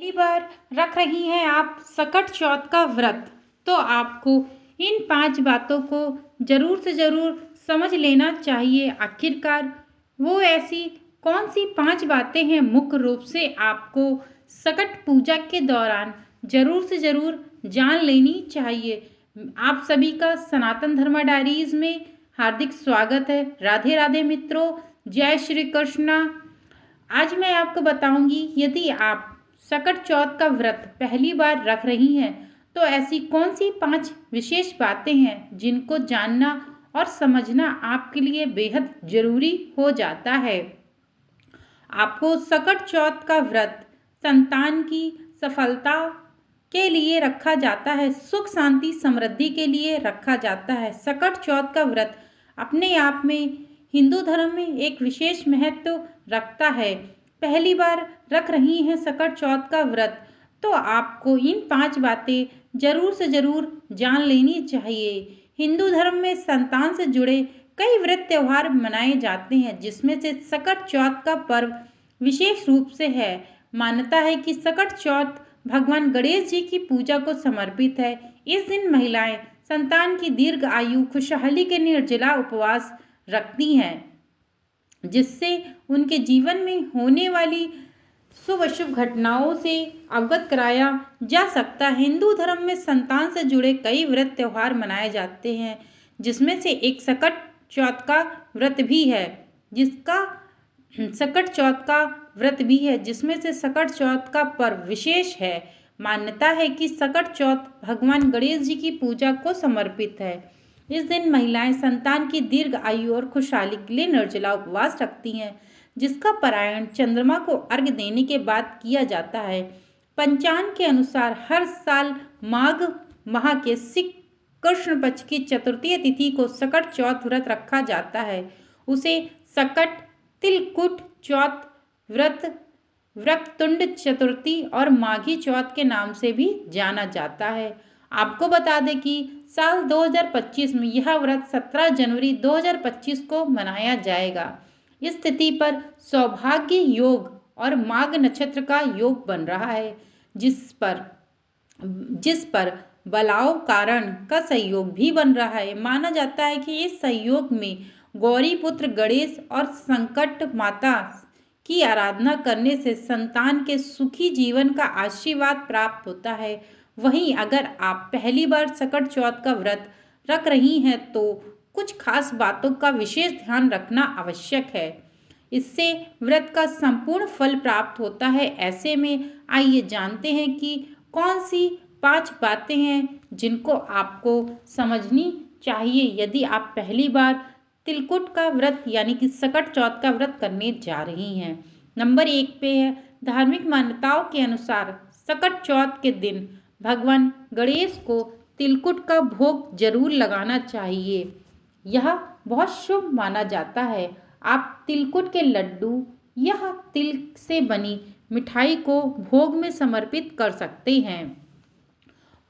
पहली बार रख रही हैं आप सकट चौथ का व्रत, तो आपको इन 5 बातों को ज़रूर से ज़रूर समझ लेना चाहिए। आखिरकार वो ऐसी कौन-सी 5 बातें हैं मुख्य रूप से आपको सकट पूजा के दौरान ज़रूर से ज़रूर जान लेनी चाहिए। आप सभी का सनातन धर्म डायरीज़ में हार्दिक स्वागत है। राधे राधे मित्रों, जय श्री कृष्णा। आज मैं आपको बताऊंगी यदि आप सकट चौथ का व्रत पहली बार रख रही हैं तो ऐसी कौन सी 5 विशेष बातें हैं जिनको जानना और समझना आपके लिए बेहद जरूरी हो जाता है। आपको सकट चौथ का व्रत संतान की सफलता के लिए रखा जाता है, सुख शांति समृद्धि के लिए रखा जाता है। सकट चौथ का व्रत अपने आप में हिंदू धर्म में एक विशेष महत्व रखता है। पहली बार रख रही हैं सकट चौथ का व्रत, तो आपको इन 5 बातें जरूर से जरूर जान लेनी चाहिए। हिंदू धर्म में संतान से जुड़े कई व्रत त्योहार मनाए जाते हैं, जिसमें से सकट चौथ का पर्व विशेष रूप से है। मान्यता है कि सकट चौथ भगवान गणेश जी की पूजा को समर्पित है। इस दिन महिलाएं संतान की दीर्घ आयु खुशहाली के निर्जला उपवास रखती हैं, जिससे उनके जीवन में होने वाली शुभ अशुभ घटनाओं से अवगत कराया जा सकता है। हिंदू धर्म में संतान से जुड़े कई व्रत त्योहार मनाए जाते हैं, जिसमें से एक सकट चौथ का व्रत भी है जिसमें से सकट चौथ का पर्व विशेष है। मान्यता है कि सकट चौथ भगवान गणेश जी की पूजा को समर्पित है। इस दिन महिलाएं संतान की दीर्घ आयु और खुशहाली के लिए निर्जला उपवास रखती हैं, जिसका पारायण चंद्रमा को अर्घ्य देने के बाद किया जाता है। पंचांग के अनुसार हर साल माघ माह के कृष्ण पक्ष की चतुर्थी तिथि को सकट चौथ व्रत रखा जाता है। उसे सकट, तिलकुट चौथ व्रत, वक्रतुंड चतुर्थी और माघी चौथ के नाम से भी जाना जाता है। आपको बता दें कि साल 2025 में यह व्रत 17 जनवरी 2025 को मनाया जाएगा। इस तिथि पर सौभाग्य योग और माघ नक्षत्र का योग बन रहा है, जिस पर बलाव कारण का संयोग भी बन रहा है। माना जाता है कि इस संयोग में गौरी पुत्र गणेश और संकट माता की आराधना करने से संतान के सुखी जीवन का आशीर्वाद प्राप्त होता है। वहीं अगर आप पहली बार सकट चौथ का व्रत रख रही हैं तो कुछ खास बातों का विशेष ध्यान रखना आवश्यक है। इससे व्रत का संपूर्ण फल प्राप्त होता है। ऐसे में आइए जानते हैं कि कौन सी 5 बातें हैं जिनको आपको समझनी चाहिए यदि आप पहली बार तिलकुट का व्रत यानी कि सकट चौथ का व्रत करने जा रही हैं। नंबर 1 पे है, धार्मिक मान्यताओं के अनुसार सकट चौथ के दिन भगवान गणेश को तिलकुट का भोग जरूर लगाना चाहिए। यह बहुत शुभ माना जाता है। आप तिलकुट के लड्डू या तिल से बनी मिठाई को भोग में समर्पित कर सकते हैं।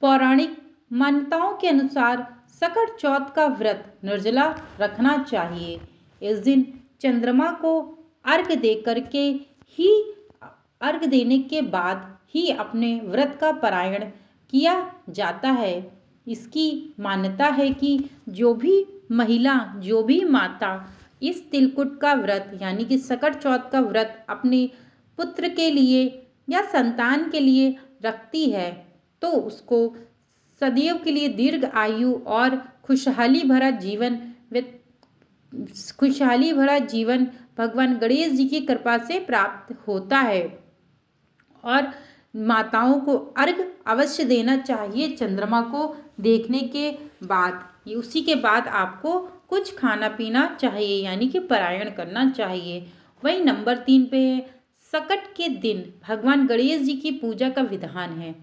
पौराणिक मान्यताओं के अनुसार सकट चौथ का व्रत निर्जला रखना चाहिए। इस दिन चंद्रमा को अर्घ्य देने के बाद ही अपने व्रत का पारायण किया जाता है। इसकी मान्यता है कि जो भी माता इस तिलकुट का व्रत यानी कि सकट चौथ का व्रत अपने पुत्र के लिए या संतान के लिए रखती है, तो उसको सदैव के लिए दीर्घ आयु और खुशहाली भरा जीवन भगवान गणेश जी की कृपा से प्राप्त होता है। और माताओं को अर्घ्य अवश्य देना चाहिए चंद्रमा को देखने के बाद। उसी के बाद आपको कुछ खाना पीना चाहिए यानी कि पारायण करना चाहिए। वही नंबर 3 पे है, सकट के दिन भगवान गणेश जी की पूजा का विधान है,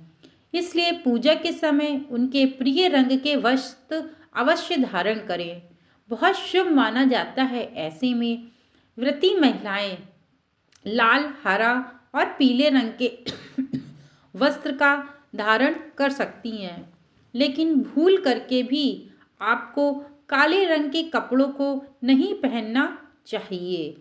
इसलिए पूजा के समय उनके प्रिय रंग के वस्त्र अवश्य धारण करें। बहुत शुभ माना जाता है। ऐसे में व्रती महिलाएं लाल, हरा और पीले रंग के वस्त्र का धारण कर सकती हैं, लेकिन भूल करके भी आपको काले रंग के कपड़ों को नहीं पहनना चाहिए।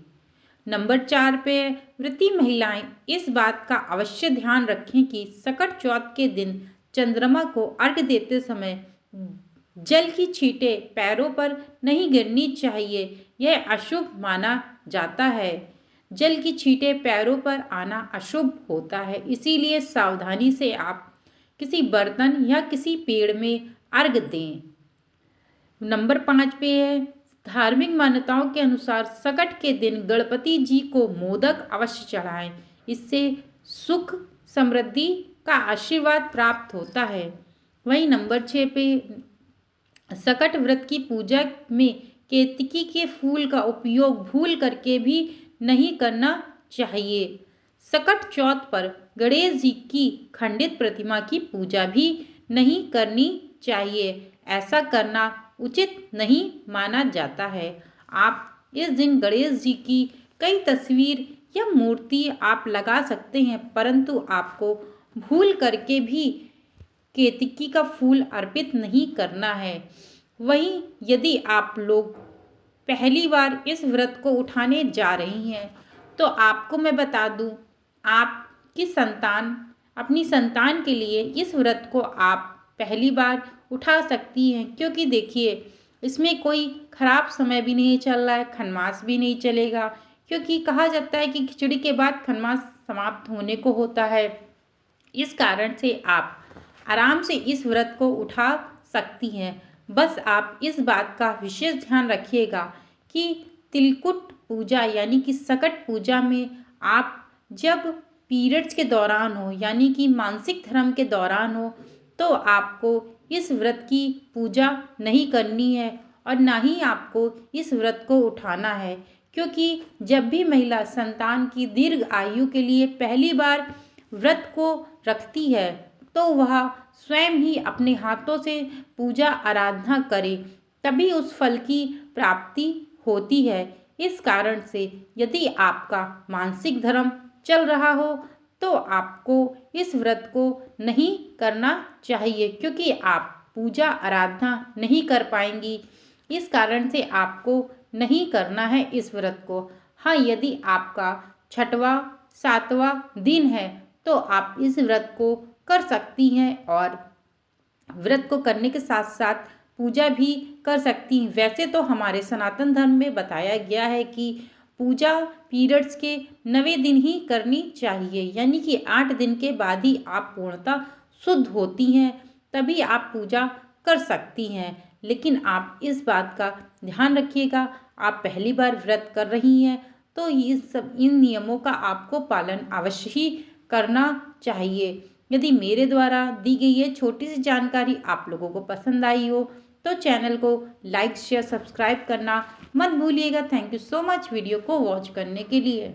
नंबर 4 पे है व्रती महिलाएं इस बात का अवश्य ध्यान रखें कि सकट चौथ के दिन चंद्रमा को अर्घ्य देते समय जल की छींटें पैरों पर नहीं गिरनी चाहिए, यह अशुभ माना जाता है। जल की छींटें पैरों पर आना अशुभ होता है, इसीलिए सावधानी से आप किसी बर्तन या किसी पेड़ में अर्घ दें। नंबर 5 पे है धार्मिक मान्यताओं के अनुसार सकट के दिन गणपति जी को मोदक अवश्य चढ़ाएं, इससे सुख समृद्धि का आशीर्वाद प्राप्त होता है। वहीं नंबर 6 पे सकट व्रत की पूजा में केतकी के फूल का उपयोग भूल करके भी नहीं करना चाहिए। सकट चौथ पर गणेश जी की खंडित प्रतिमा की पूजा भी नहीं करनी चाहिए, ऐसा करना उचित नहीं माना जाता है। आप इस दिन गणेश जी की कई तस्वीर या मूर्ति आप लगा सकते हैं, परंतु आपको भूल करके भी केतकी का फूल अर्पित नहीं करना है। वहीं यदि आप लोग पहली बार इस व्रत को उठाने जा रही हैं तो आपको मैं बता दूं, आपकी संतान अपनी संतान के लिए इस व्रत को आप पहली बार उठा सकती हैं, क्योंकि देखिए इसमें कोई खराब समय भी नहीं चल रहा है, खन्मास भी नहीं चलेगा, क्योंकि कहा जाता है कि खिचड़ी के बाद खन्मास समाप्त होने को होता है। इस कारण से आप आराम से इस व्रत को उठा सकती हैं। बस आप इस बात का विशेष ध्यान रखिएगा कि तिलकुट पूजा यानी कि सकट पूजा में आप जब पीरियड्स के दौरान हो यानी कि मासिक धर्म के दौरान हो तो आपको इस व्रत की पूजा नहीं करनी है और ना ही आपको इस व्रत को उठाना है, क्योंकि जब भी महिला संतान की दीर्घ आयु के लिए पहली बार व्रत को रखती है तो वह स्वयं ही अपने हाथों से पूजा आराधना करे, तभी उस फल की प्राप्ति होती है। इस कारण से यदि आपका मासिक धर्म चल रहा हो तो आपको इस व्रत को नहीं करना चाहिए, क्योंकि आप पूजा आराधना नहीं कर पाएंगी। इस कारण से आपको नहीं करना है इस व्रत को। हाँ, यदि आपका 6वां 7वां दिन है तो आप इस व्रत को कर सकती हैं और व्रत को करने के साथ साथ पूजा भी कर सकती हैं। वैसे तो हमारे सनातन धर्म में बताया गया है कि पूजा पीरियड्स के 9वें दिन ही करनी चाहिए, यानी कि 8 दिन के बाद ही आप पूर्णतः शुद्ध होती हैं, तभी आप पूजा कर सकती हैं। लेकिन आप इस बात का ध्यान रखिएगा, आप पहली बार व्रत कर रही हैं तो इन नियमों का आपको पालन अवश्य ही करना चाहिए। यदि मेरे द्वारा दी गई ये छोटी सी जानकारी आप लोगों को पसंद आई हो तो चैनल को लाइक शेयर सब्सक्राइब करना मत भूलिएगा। Thank you so much video को वॉच करने के लिए।